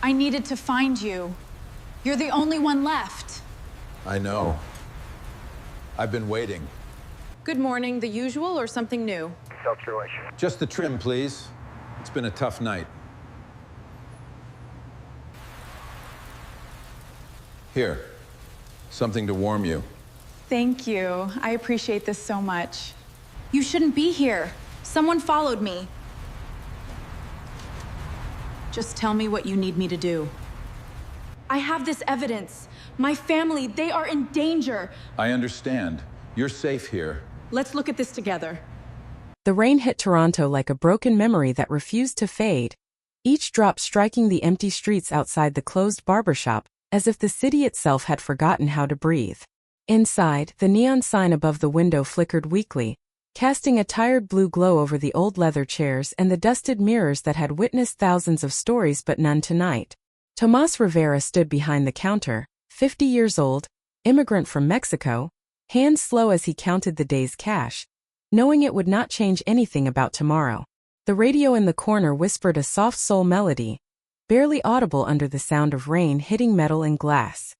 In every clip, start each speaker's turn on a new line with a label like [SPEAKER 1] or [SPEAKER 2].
[SPEAKER 1] I needed to find you. You're the only one left.
[SPEAKER 2] I know. I've been waiting.
[SPEAKER 1] Good morning, the usual or something new?
[SPEAKER 3] Sanctuaries.
[SPEAKER 2] Just the trim, please. It's been a tough night. Here, something to warm you.
[SPEAKER 1] Thank you. I appreciate this so much. You shouldn't be here. Someone followed me. Just tell me what you need me to do. I have this evidence. My family, they are in danger.
[SPEAKER 2] I understand. You're safe here.
[SPEAKER 1] Let's look at this together.
[SPEAKER 4] The rain hit Toronto like a broken memory that refused to fade, each drop striking the empty streets outside the closed barbershop, as if the city itself had forgotten how to breathe. Inside, the neon sign above the window flickered weakly, casting a tired blue glow over the old leather chairs and the dusted mirrors that had witnessed thousands of stories but none tonight. Tomás Rivera stood behind the counter, 50 years old, immigrant from Mexico, hands slow as he counted the day's cash, knowing it would not change anything about tomorrow. The radio in the corner whispered a soft soul melody, barely audible under the sound of rain hitting metal and glass.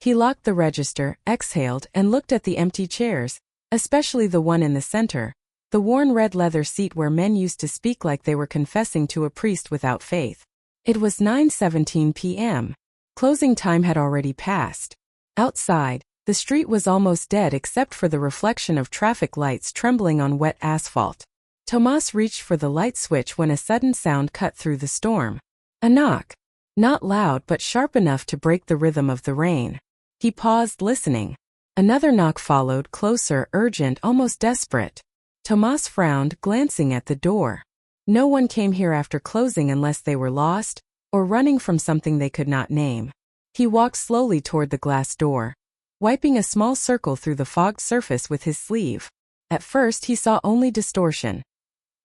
[SPEAKER 4] He locked the register, exhaled, and looked at the empty chairs, especially the one in the center, the worn red leather seat where men used to speak like they were confessing to a priest without faith. It was 9:17 p.m. Closing time had already passed. Outside, the street was almost dead except for the reflection of traffic lights trembling on wet asphalt. Tomás reached for the light switch when a sudden sound cut through the storm. A knock. Not loud but sharp enough to break the rhythm of the rain. He paused, listening. Another knock followed, closer, urgent, almost desperate. Tomás frowned, glancing at the door. No one came here after closing unless they were lost, or running from something they could not name. He walked slowly toward the glass door, wiping a small circle through the fogged surface with his sleeve. At first he saw only distortion.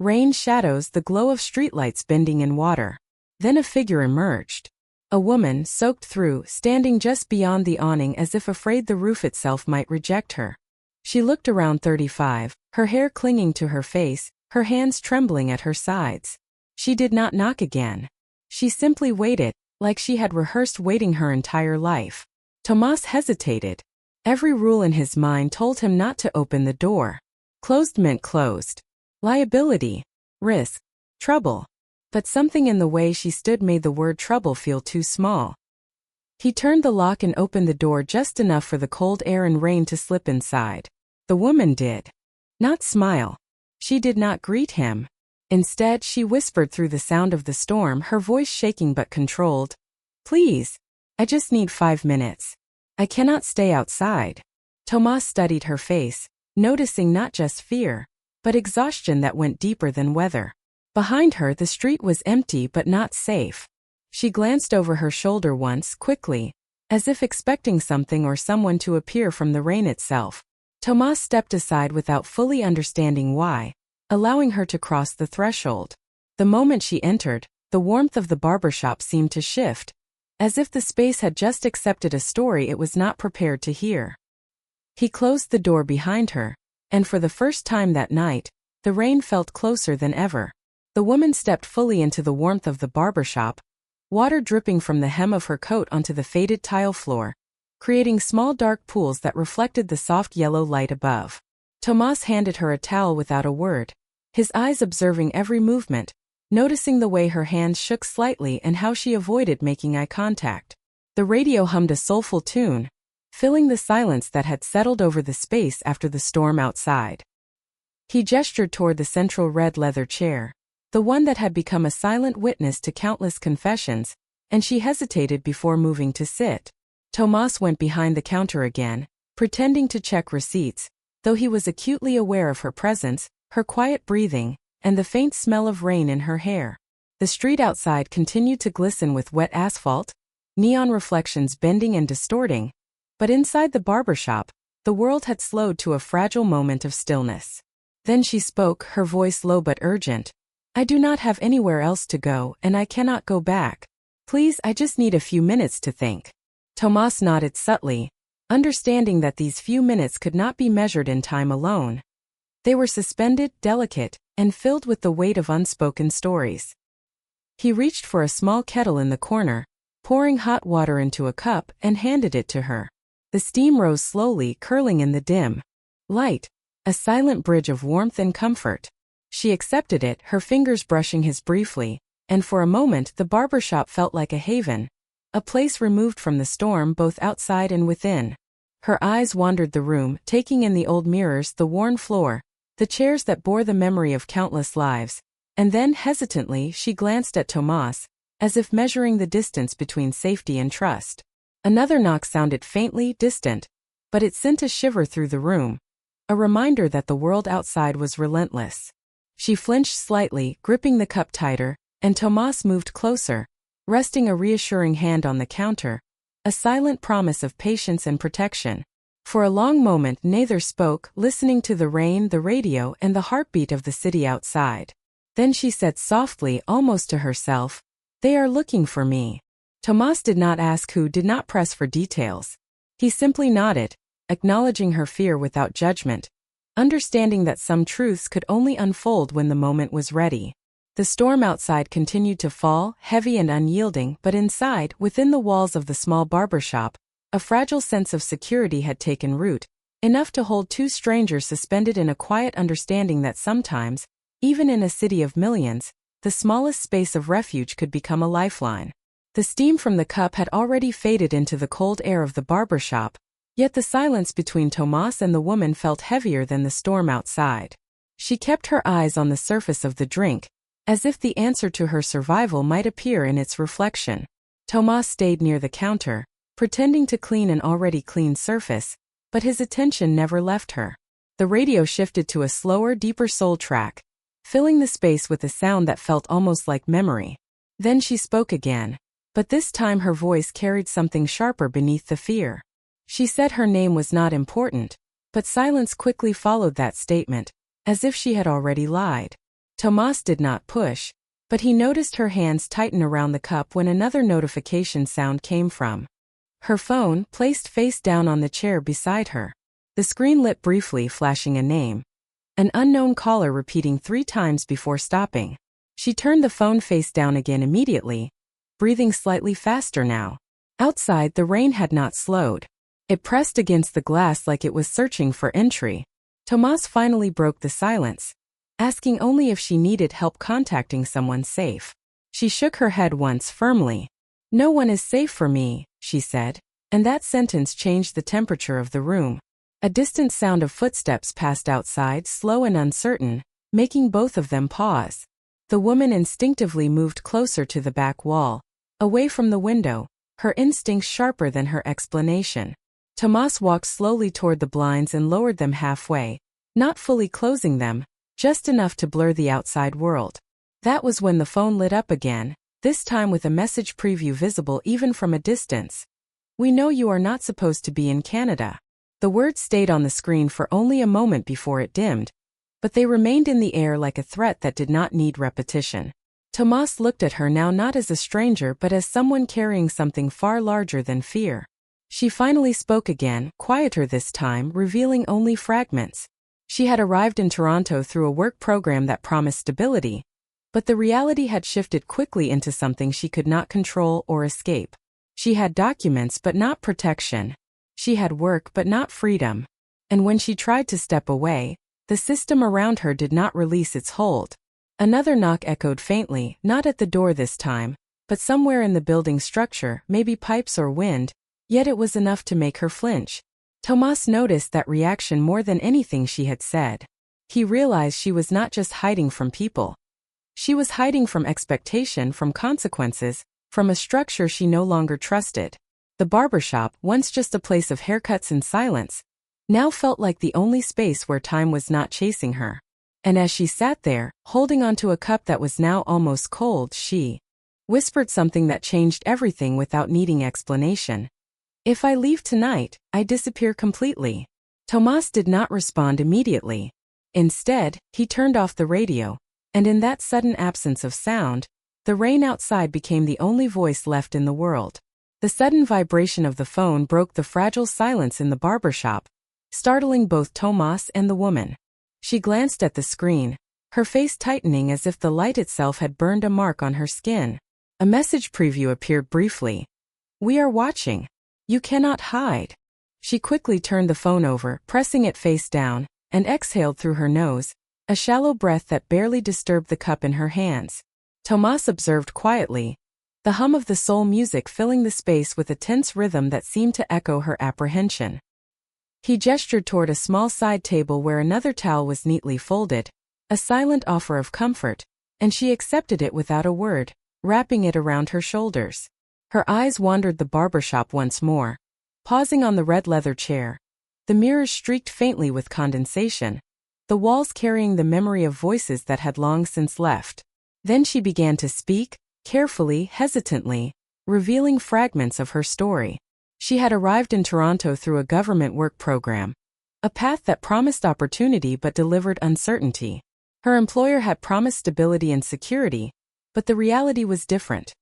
[SPEAKER 4] Rain, shadows, the glow of streetlights bending in water. Then a figure emerged. A woman, soaked through, standing just beyond the awning as if afraid the roof itself might reject her. She looked around 35, her hair clinging to her face, her hands trembling at her sides. She did not knock again. She simply waited, like she had rehearsed waiting her entire life. Tomás hesitated. Every rule in his mind told him not to open the door. Closed meant closed. Liability. Risk. Trouble. But something in the way she stood made the word trouble feel too small. He turned the lock and opened the door just enough for the cold air and rain to slip inside. The woman did not smile. She did not greet him. Instead, she whispered through the sound of the storm, her voice shaking but controlled. "Please, I just need 5 minutes. I cannot stay outside." Tomás studied her face, noticing not just fear, but exhaustion that went deeper than weather. Behind her, the street was empty but not safe. She glanced over her shoulder once, quickly, as if expecting something or someone to appear from the rain itself. Tomás stepped aside without fully understanding why, allowing her to cross the threshold. The moment she entered, the warmth of the barbershop seemed to shift, as if the space had just accepted a story it was not prepared to hear. He closed the door behind her, and for the first time that night, the rain felt closer than ever. The woman stepped fully into the warmth of the barbershop, water dripping from the hem of her coat onto the faded tile floor, creating small dark pools that reflected the soft yellow light above. Tomás handed her a towel without a word, his eyes observing every movement, noticing the way her hands shook slightly and how she avoided making eye contact. The radio hummed a soulful tune, filling the silence that had settled over the space after the storm outside. He gestured toward the central red leather chair, the one that had become a silent witness to countless confessions, and she hesitated before moving to sit. Tomás went behind the counter again, pretending to check receipts, though he was acutely aware of her presence, her quiet breathing, and the faint smell of rain in her hair. The street outside continued to glisten with wet asphalt, neon reflections bending and distorting, but inside the barbershop, the world had slowed to a fragile moment of stillness. Then she spoke, her voice low but urgent. "I do not have anywhere else to go, and I cannot go back. Please, I just need a few minutes to think." Tomás nodded subtly, understanding that these few minutes could not be measured in time alone. They were suspended, delicate, and filled with the weight of unspoken stories. He reached for a small kettle in the corner, pouring hot water into a cup and handed it to her. The steam rose slowly, curling in the dim light, a silent bridge of warmth and comfort. She accepted it, her fingers brushing his briefly, and for a moment the barbershop felt like a haven, a place removed from the storm both outside and within. Her eyes wandered the room, taking in the old mirrors, the worn floor, the chairs that bore the memory of countless lives, and then hesitantly she glanced at Tomás, as if measuring the distance between safety and trust. Another knock sounded faintly, distant, but it sent a shiver through the room, a reminder that the world outside was relentless. She flinched slightly, gripping the cup tighter, and Tomás moved closer, resting a reassuring hand on the counter, a silent promise of patience and protection. For a long moment neither spoke, listening to the rain, the radio, and the heartbeat of the city outside. Then she said softly, almost to herself, "They are looking for me." Tomás did not ask who, did not press for details. He simply nodded, acknowledging her fear without judgment, understanding that some truths could only unfold when the moment was ready. The storm outside continued to fall, heavy and unyielding, but inside, within the walls of the small barbershop, a fragile sense of security had taken root, enough to hold two strangers suspended in a quiet understanding that sometimes, even in a city of millions, the smallest space of refuge could become a lifeline. The steam from the cup had already faded into the cold air of the barbershop, yet the silence between Tomás and the woman felt heavier than the storm outside. She kept her eyes on the surface of the drink, as if the answer to her survival might appear in its reflection. Tomás stayed near the counter, pretending to clean an already clean surface, but his attention never left her. The radio shifted to a slower, deeper soul track, filling the space with a sound that felt almost like memory. Then she spoke again, but this time her voice carried something sharper beneath the fear. She said her name was not important, but silence quickly followed that statement, as if she had already lied. Tomás did not push, but he noticed her hands tighten around the cup when another notification sound came from her phone, placed face down on the chair beside her. The screen lit briefly, flashing a name. An unknown caller repeating 3 times before stopping. She turned the phone face down again immediately, breathing slightly faster now. Outside, the rain had not slowed. It pressed against the glass like it was searching for entry. Tomás finally broke the silence, asking only if she needed help contacting someone safe. She shook her head once firmly. "No one is safe for me," she said, and that sentence changed the temperature of the room. A distant sound of footsteps passed outside, slow and uncertain, making both of them pause. The woman instinctively moved closer to the back wall, away from the window, her instincts sharper than her explanation. Tomás walked slowly toward the blinds and lowered them halfway, not fully closing them, just enough to blur the outside world. That was when the phone lit up again, this time with a message preview visible even from a distance. "We know you are not supposed to be in Canada." The words stayed on the screen for only a moment before it dimmed, but they remained in the air like a threat that did not need repetition. Tomás looked at her now not as a stranger but as someone carrying something far larger than fear. She finally spoke again, quieter this time, revealing only fragments. She had arrived in Toronto through a work program that promised stability, but the reality had shifted quickly into something she could not control or escape. She had documents but not protection. She had work but not freedom. And when she tried to step away, the system around her did not release its hold. Another knock echoed faintly, not at the door this time, but somewhere in the building structure, maybe pipes or wind, yet it was enough to make her flinch. Tomás noticed that reaction more than anything she had said. He realized she was not just hiding from people. She was hiding from expectation, from consequences, from a structure she no longer trusted. The barbershop, once just a place of haircuts and silence, now felt like the only space where time was not chasing her. And as she sat there, holding onto a cup that was now almost cold, she whispered something that changed everything without needing explanation. "If I leave tonight, I disappear completely." Tomás did not respond immediately. Instead, he turned off the radio, and in that sudden absence of sound, the rain outside became the only voice left in the world. The sudden vibration of the phone broke the fragile silence in the barbershop, startling both Tomás and the woman. She glanced at the screen, her face tightening as if the light itself had burned a mark on her skin. A message preview appeared briefly. "We are watching. You cannot hide." She quickly turned the phone over, pressing it face down, and exhaled through her nose, a shallow breath that barely disturbed the cup in her hands. Tomás observed quietly, the hum of the soul music filling the space with a tense rhythm that seemed to echo her apprehension. He gestured toward a small side table where another towel was neatly folded, a silent offer of comfort, and she accepted it without a word, wrapping it around her shoulders. Her eyes wandered the barbershop once more, pausing on the red leather chair. The mirrors streaked faintly with condensation, the walls carrying the memory of voices that had long since left. Then she began to speak, carefully, hesitantly, revealing fragments of her story. She had arrived in Toronto through a government work program, a path that promised opportunity but delivered uncertainty. Her employer had promised stability and security, but the reality was different.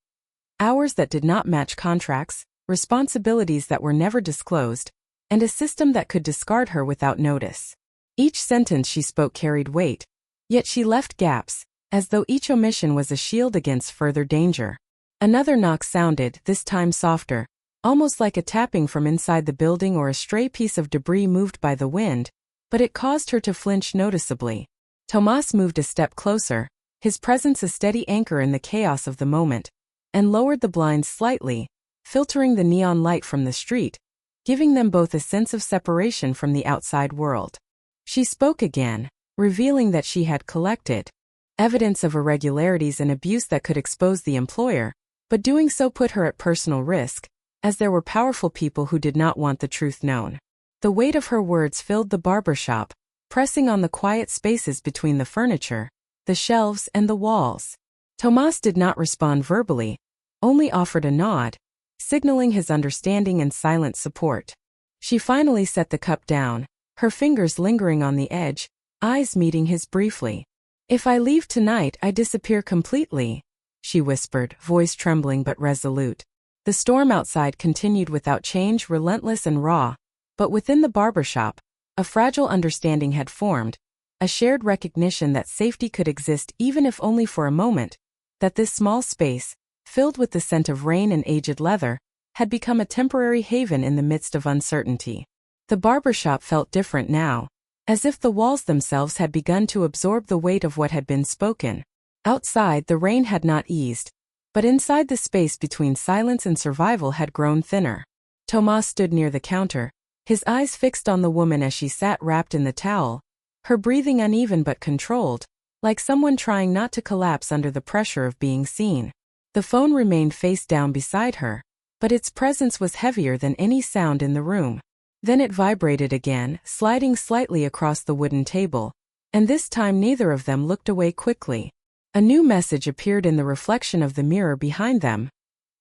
[SPEAKER 4] Hours that did not match contracts, responsibilities that were never disclosed, and a system that could discard her without notice. Each sentence she spoke carried weight, yet she left gaps, as though each omission was a shield against further danger. Another knock sounded, this time softer, almost like a tapping from inside the building or a stray piece of debris moved by the wind, but it caused her to flinch noticeably. Tomás moved a step closer, his presence a steady anchor in the chaos of the moment, and lowered the blinds slightly, filtering the neon light from the street, giving them both a sense of separation from the outside world. She spoke again, revealing that she had collected evidence of irregularities and abuse that could expose the employer, but doing so put her at personal risk, as there were powerful people who did not want the truth known. The weight of her words filled the barbershop, pressing on the quiet spaces between the furniture, the shelves, and the walls. Tomás did not respond verbally, only offered a nod, signaling his understanding and silent support. She finally set the cup down, her fingers lingering on the edge, eyes meeting his briefly. "If I leave tonight, I disappear completely," she whispered, voice trembling but resolute. The storm outside continued without change, relentless and raw, but within the barbershop, a fragile understanding had formed, a shared recognition that safety could exist even if only for a moment, that this small space, filled with the scent of rain and aged leather, had become a temporary haven in the midst of uncertainty. The barbershop felt different now, as if the walls themselves had begun to absorb the weight of what had been spoken. Outside, the rain had not eased, but inside the space between silence and survival had grown thinner. Tomás stood near the counter, his eyes fixed on the woman as she sat wrapped in the towel, her breathing uneven but controlled, like someone trying not to collapse under the pressure of being seen. The phone remained face down beside her, but its presence was heavier than any sound in the room. Then it vibrated again, sliding slightly across the wooden table, and this time neither of them looked away quickly. A new message appeared in the reflection of the mirror behind them.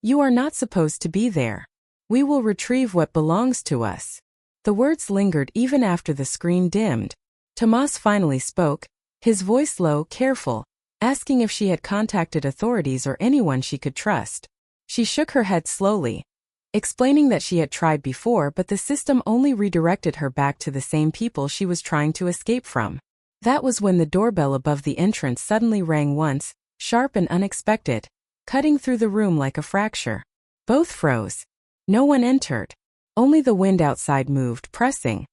[SPEAKER 4] "You are not supposed to be there. We will retrieve what belongs to us." The words lingered even after the screen dimmed. Tomás finally spoke, his voice low, careful, asking if she had contacted authorities or anyone she could trust. She shook her head slowly, explaining that she had tried before but the system only redirected her back to the same people she was trying to escape from. That was when the doorbell above the entrance suddenly rang once, sharp and unexpected, cutting through the room like a fracture. Both froze. No one entered. Only the wind outside moved, pressing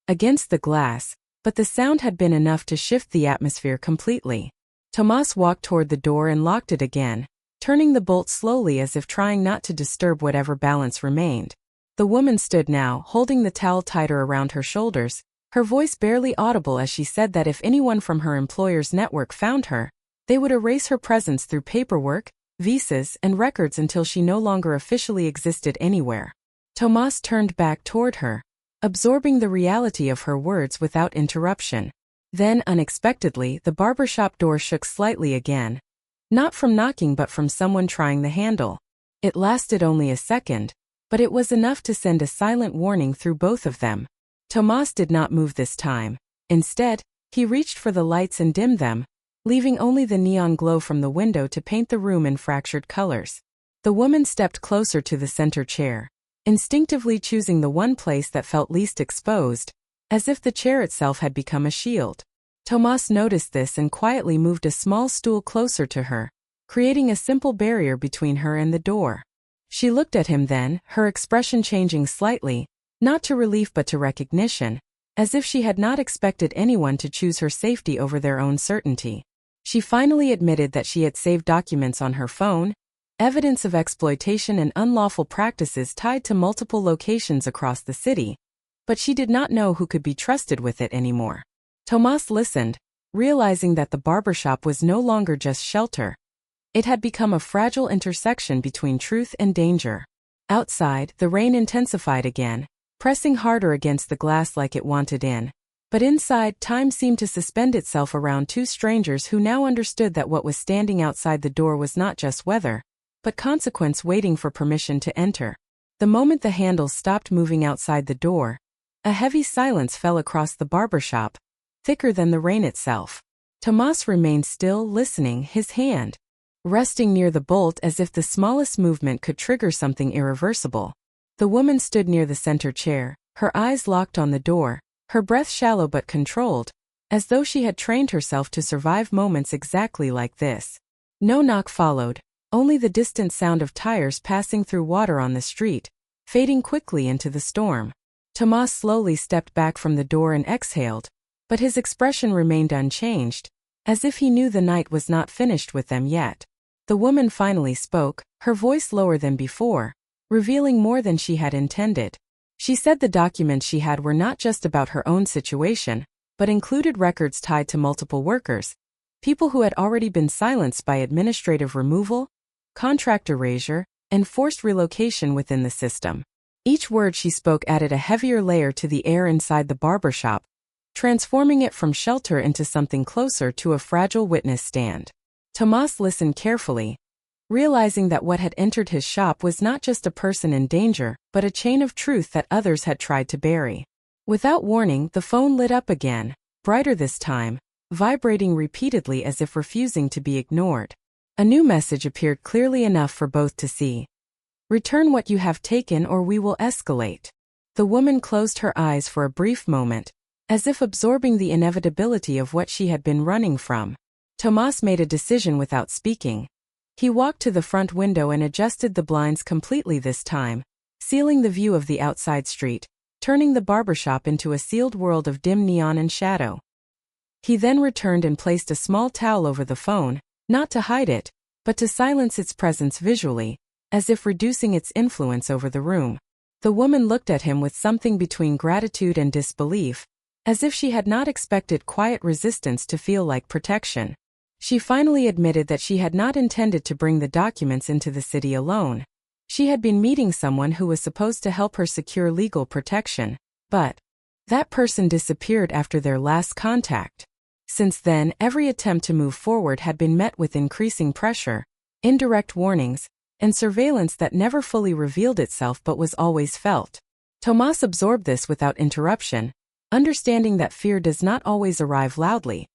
[SPEAKER 4] against the glass, but the sound had been enough to shift the atmosphere completely. Tomás walked toward the door and locked it again, turning the bolt slowly as if trying not to disturb whatever balance remained. The woman stood now, holding the towel tighter around her shoulders, her voice barely audible as she said that if anyone from her employer's network found her, they would erase her presence through paperwork, visas, and records until she no longer officially existed anywhere. Tomás turned back toward her, absorbing the reality of her words without interruption. Then, unexpectedly, the barbershop door shook slightly again. Not from knocking but from someone trying the handle. It lasted only a second, but it was enough to send a silent warning through both of them. Tomás did not move this time. Instead, he reached for the lights and dimmed them, leaving only the neon glow from the window to paint the room in fractured colors. The woman stepped closer to the center chair, instinctively choosing the one place that felt least exposed, as if the chair itself had become a shield. Tomás noticed this and quietly moved a small stool closer to her, creating a simple barrier between her and the door. She looked at him then, her expression changing slightly, not to relief but to recognition, as if she had not expected anyone to choose her safety over their own certainty. She finally admitted that she had saved documents on her phone, evidence of exploitation and unlawful practices tied to multiple locations across the city, but she did not know who could be trusted with it anymore. Tomás listened, realizing that the barbershop was no longer just shelter. It had become a fragile intersection between truth and danger. Outside, the rain intensified again, pressing harder against the glass like it wanted in. But inside, time seemed to suspend itself around two strangers who now understood that what was standing outside the door was not just weather, but consequence waiting for permission to enter. The moment the handle stopped moving outside the door, a heavy silence fell across the barbershop, thicker than the rain itself. Tomás remained still, listening, his hand resting near the bolt as if the smallest movement could trigger something irreversible. The woman stood near the center chair, her eyes locked on the door, her breath shallow but controlled, as though she had trained herself to survive moments exactly like this. No knock followed, only the distant sound of tires passing through water on the street, fading quickly into the storm. Tomás slowly stepped back from the door and exhaled, but his expression remained unchanged, as if he knew the night was not finished with them yet. The woman finally spoke, her voice lower than before, revealing more than she had intended. She said the documents she had were not just about her own situation, but included records tied to multiple workers, people who had already been silenced by administrative removal, contract erasure, and forced relocation within the system. Each word she spoke added a heavier layer to the air inside the barbershop, transforming it from shelter into something closer to a fragile witness stand. Tomás listened carefully, realizing that what had entered his shop was not just a person in danger, but a chain of truth that others had tried to bury. Without warning, the phone lit up again, brighter this time, vibrating repeatedly as if refusing to be ignored. A new message appeared clearly enough for both to see. "Return what you have taken or we will escalate." The woman closed her eyes for a brief moment, as if absorbing the inevitability of what she had been running from. Tomás made a decision without speaking. He walked to the front window and adjusted the blinds completely this time, sealing the view of the outside street, turning the barbershop into a sealed world of dim neon and shadow. He then returned and placed a small towel over the phone, not to hide it, but to silence its presence visually, as if reducing its influence over the room. The woman looked at him with something between gratitude and disbelief, as if she had not expected quiet resistance to feel like protection. She finally admitted that she had not intended to bring the documents into the city alone. She had been meeting someone who was supposed to help her secure legal protection, but that person disappeared after their last contact. Since then, every attempt to move forward had been met with increasing pressure, indirect warnings, and surveillance that never fully revealed itself but was always felt. Tomás absorbed this without interruption, understanding that fear does not always arrive loudly.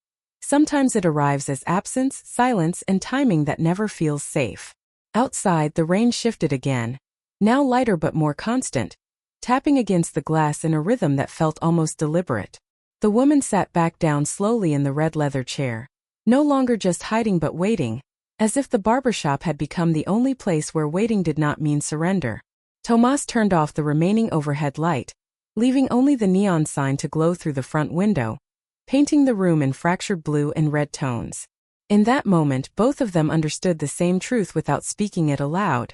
[SPEAKER 4] Sometimes it arrives as absence, silence, and timing that never feels safe. Outside, the rain shifted again, now lighter but more constant, tapping against the glass in a rhythm that felt almost deliberate. The woman sat back down slowly in the red leather chair, no longer just hiding but waiting, as if the barbershop had become the only place where waiting did not mean surrender. Tomás turned off the remaining overhead light, leaving only the neon sign to glow through the front window, painting the room in fractured blue and red tones. In that moment, both of them understood the same truth without speaking it aloud.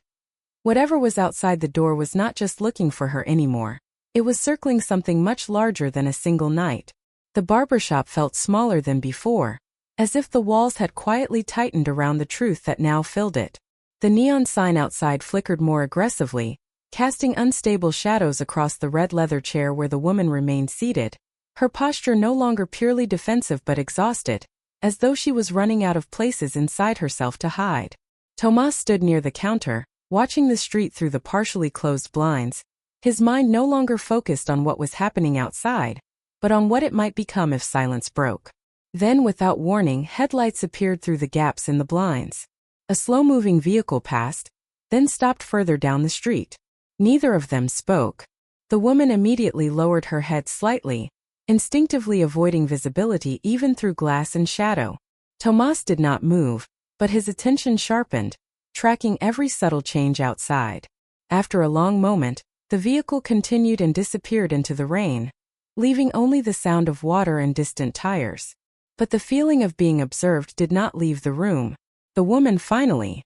[SPEAKER 4] Whatever was outside the door was not just looking for her anymore. It was circling something much larger than a single night. The barbershop felt smaller than before, as if the walls had quietly tightened around the truth that now filled it. The neon sign outside flickered more aggressively, casting unstable shadows across the red leather chair where the woman remained seated, her posture no longer purely defensive but exhausted, as though she was running out of places inside herself to hide. Tomás stood near the counter, watching the street through the partially closed blinds, his mind no longer focused on what was happening outside, but on what it might become if silence broke. Then, without warning, headlights appeared through the gaps in the blinds. A slow-moving vehicle passed, then stopped further down the street. Neither of them spoke. The woman immediately lowered her head slightly, instinctively avoiding visibility even through glass and shadow. Tomás did not move, but his attention sharpened, tracking every subtle change outside. After a long moment, the vehicle continued and disappeared into the rain, leaving only the sound of water and distant tires. But the feeling of being observed did not leave the room. The woman finally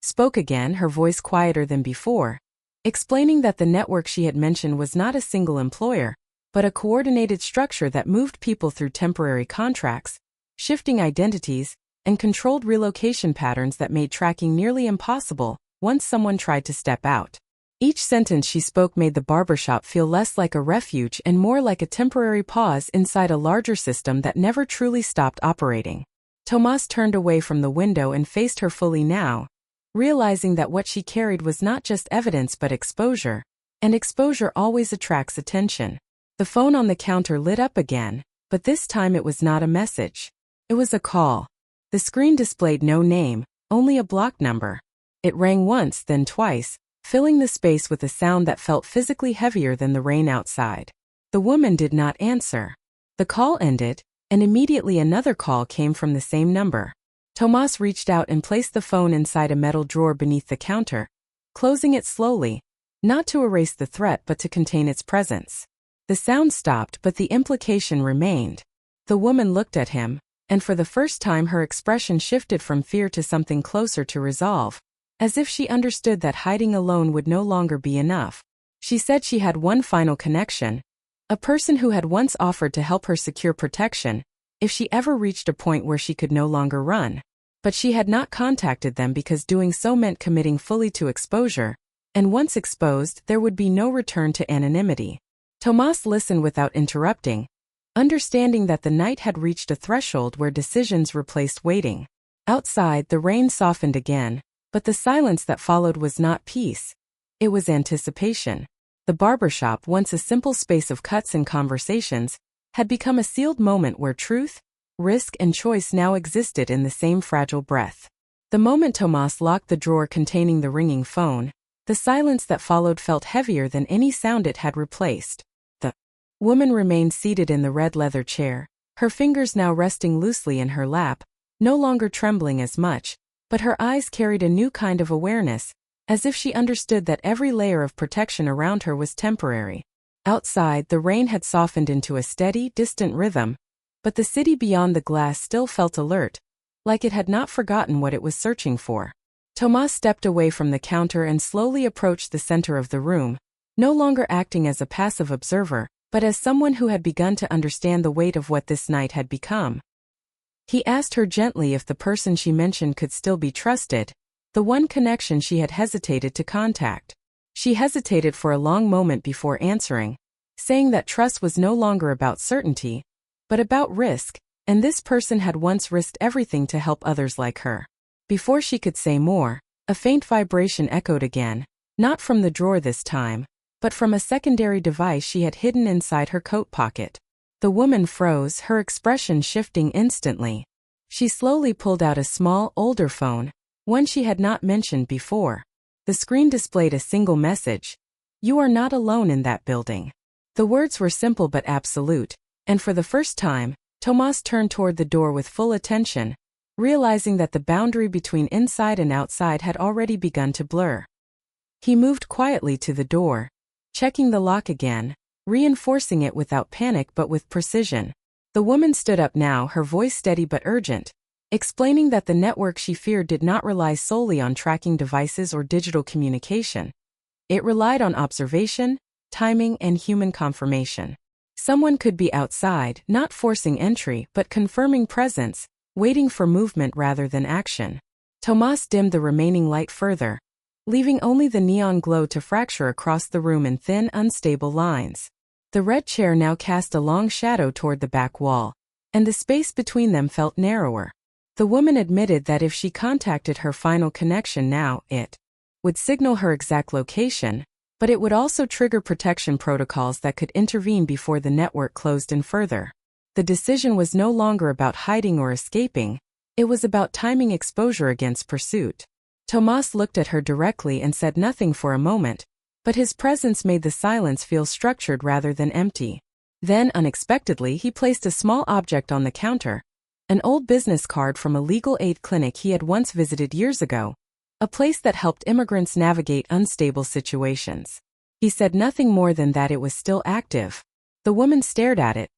[SPEAKER 4] spoke again, her voice quieter than before, explaining that the network she had mentioned was not a single employer, but a coordinated structure that moved people through temporary contracts, shifting identities, and controlled relocation patterns that made tracking nearly impossible once someone tried to step out. Each sentence she spoke made the barbershop feel less like a refuge and more like a temporary pause inside a larger system that never truly stopped operating. Tomás turned away from the window and faced her fully now, realizing that what she carried was not just evidence but exposure, and exposure always attracts attention. The phone on the counter lit up again, but this time it was not a message. It was a call. The screen displayed no name, only a block number. It rang once, then twice, filling the space with a sound that felt physically heavier than the rain outside. The woman did not answer. The call ended, and immediately another call came from the same number. Tomás reached out and placed the phone inside a metal drawer beneath the counter, closing it slowly, not to erase the threat but to contain its presence. The sound stopped, but the implication remained. The woman looked at him, and for the first time her expression shifted from fear to something closer to resolve, as if she understood that hiding alone would no longer be enough. She said she had one final connection, a person who had once offered to help her secure protection if she ever reached a point where she could no longer run. But she had not contacted them because doing so meant committing fully to exposure, and once exposed there would be no return to anonymity. Tomás listened without interrupting, understanding that the night had reached a threshold where decisions replaced waiting. Outside, the rain softened again, but the silence that followed was not peace. It was anticipation. The barbershop, once a simple space of cuts and conversations, had become a sealed moment where truth, risk, and choice now existed in the same fragile breath. The moment Tomás locked the drawer containing the ringing phone, the silence that followed felt heavier than any sound it had replaced. The woman remained seated in the red leather chair, her fingers now resting loosely in her lap, no longer trembling as much, but her eyes carried a new kind of awareness, as if she understood that every layer of protection around her was temporary. Outside, the rain had softened into a steady, distant rhythm, but the city beyond the glass still felt alert, like it had not forgotten what it was searching for. Tomás stepped away from the counter and slowly approached the center of the room, no longer acting as a passive observer, but as someone who had begun to understand the weight of what this night had become. He asked her gently if the person she mentioned could still be trusted, the one connection she had hesitated to contact. She hesitated for a long moment before answering, saying that trust was no longer about certainty, but about risk, and this person had once risked everything to help others like her. Before she could say more, a faint vibration echoed again, not from the drawer this time, but from a secondary device she had hidden inside her coat pocket. The woman froze, her expression shifting instantly. She slowly pulled out a small, older phone, one she had not mentioned before. The screen displayed a single message: "You are not alone in that building." The words were simple but absolute, and for the first time, Tomás turned toward the door with full attention, realizing that the boundary between inside and outside had already begun to blur. He moved quietly to the door, checking the lock again, reinforcing it without panic but with precision. The woman stood up now, her voice steady but urgent, explaining that the network she feared did not rely solely on tracking devices or digital communication. It relied on observation, timing, and human confirmation. Someone could be outside, not forcing entry, but confirming presence, waiting for movement rather than action. Tomás dimmed the remaining light further, leaving only the neon glow to fracture across the room in thin, unstable lines. The red chair now cast a long shadow toward the back wall, and the space between them felt narrower. The woman admitted that if she contacted her final connection now, it would signal her exact location, but it would also trigger protection protocols that could intervene before the network closed in further. The decision was no longer about hiding or escaping, it was about timing exposure against pursuit. Tomás looked at her directly and said nothing for a moment, but his presence made the silence feel structured rather than empty. Then, unexpectedly, he placed a small object on the counter, an old business card from a legal aid clinic he had once visited years ago, a place that helped immigrants navigate unstable situations. He said nothing more than that it was still active. The woman stared at it,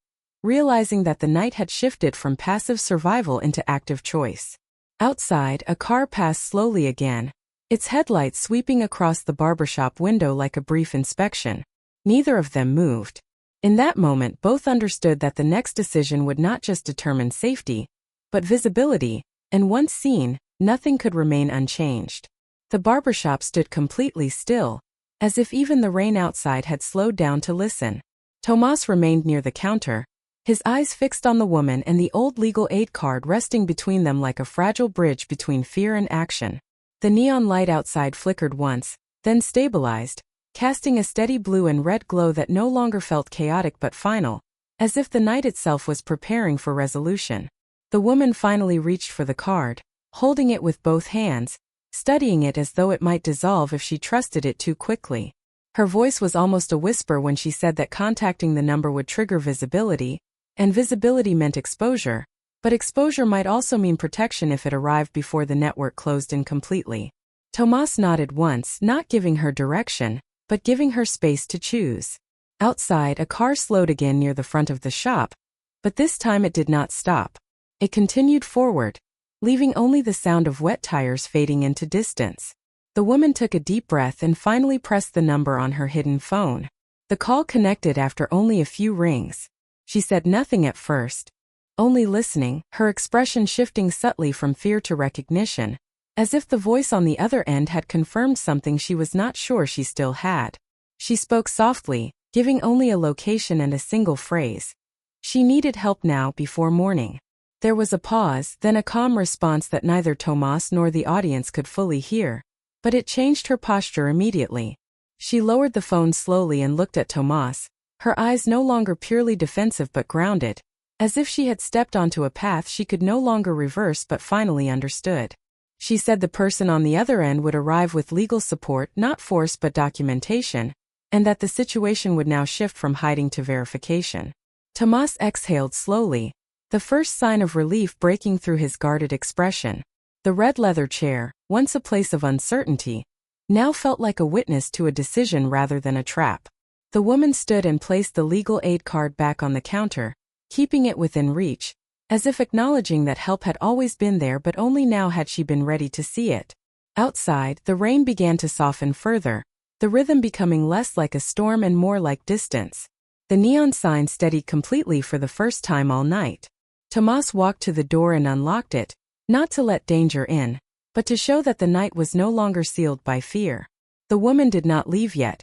[SPEAKER 4] realizing that the night had shifted from passive survival into active choice. Outside, a car passed slowly again, its headlights sweeping across the barbershop window like a brief inspection. Neither of them moved. In that moment, both understood that the next decision would not just determine safety, but visibility, and once seen, nothing could remain unchanged. The barbershop stood completely still, as if even the rain outside had slowed down to listen. Tomás remained near the counter, his eyes fixed on the woman and the old legal aid card resting between them like a fragile bridge between fear and action. The neon light outside flickered once, then stabilized, casting a steady blue and red glow that no longer felt chaotic but final, as if the night itself was preparing for resolution. The woman finally reached for the card, holding it with both hands, studying it as though it might dissolve if she trusted it too quickly. Her voice was almost a whisper when she said that contacting the number would trigger visibility, and visibility meant exposure, but exposure might also mean protection if it arrived before the network closed in completely. Tomás nodded once, not giving her direction, but giving her space to choose. Outside, a car slowed again near the front of the shop, but this time it did not stop. It continued forward, leaving only the sound of wet tires fading into distance. The woman took a deep breath and finally pressed the number on her hidden phone. The call connected after only a few rings. She said nothing at first, only listening, her expression shifting subtly from fear to recognition, as if the voice on the other end had confirmed something she was not sure she still had. She spoke softly, giving only a location and a single phrase. She needed help now before morning. There was a pause, then a calm response that neither Tomás nor the audience could fully hear, but it changed her posture immediately. She lowered the phone slowly and looked at Tomás, her eyes no longer purely defensive but grounded, as if she had stepped onto a path she could no longer reverse but finally understood. She said the person on the other end would arrive with legal support, not force but documentation, and that the situation would now shift from hiding to verification. Tomás exhaled slowly, the first sign of relief breaking through his guarded expression. The red leather chair, once a place of uncertainty, now felt like a witness to a decision rather than a trap. The woman stood and placed the legal aid card back on the counter, keeping it within reach, as if acknowledging that help had always been there but only now had she been ready to see it. Outside, the rain began to soften further, the rhythm becoming less like a storm and more like distance. The neon sign steadied completely for the first time all night. Tomás walked to the door and unlocked it, not to let danger in, but to show that the night was no longer sealed by fear. The woman did not leave yet.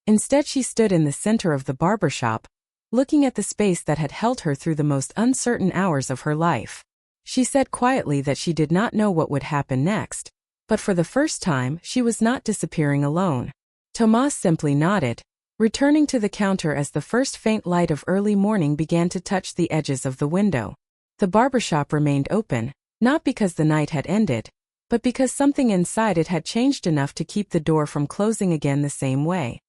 [SPEAKER 4] Instead, she stood in the center of the barbershop, looking at the space that had held her through the most uncertain hours of her life. She said quietly that she did not know what would happen next, but for the first time, she was not disappearing alone. Tomás simply nodded, returning to the counter as the first faint light of early morning began to touch the edges of the window. The barbershop remained open, not because the night had ended, but because something inside it had changed enough to keep the door from closing again the same way.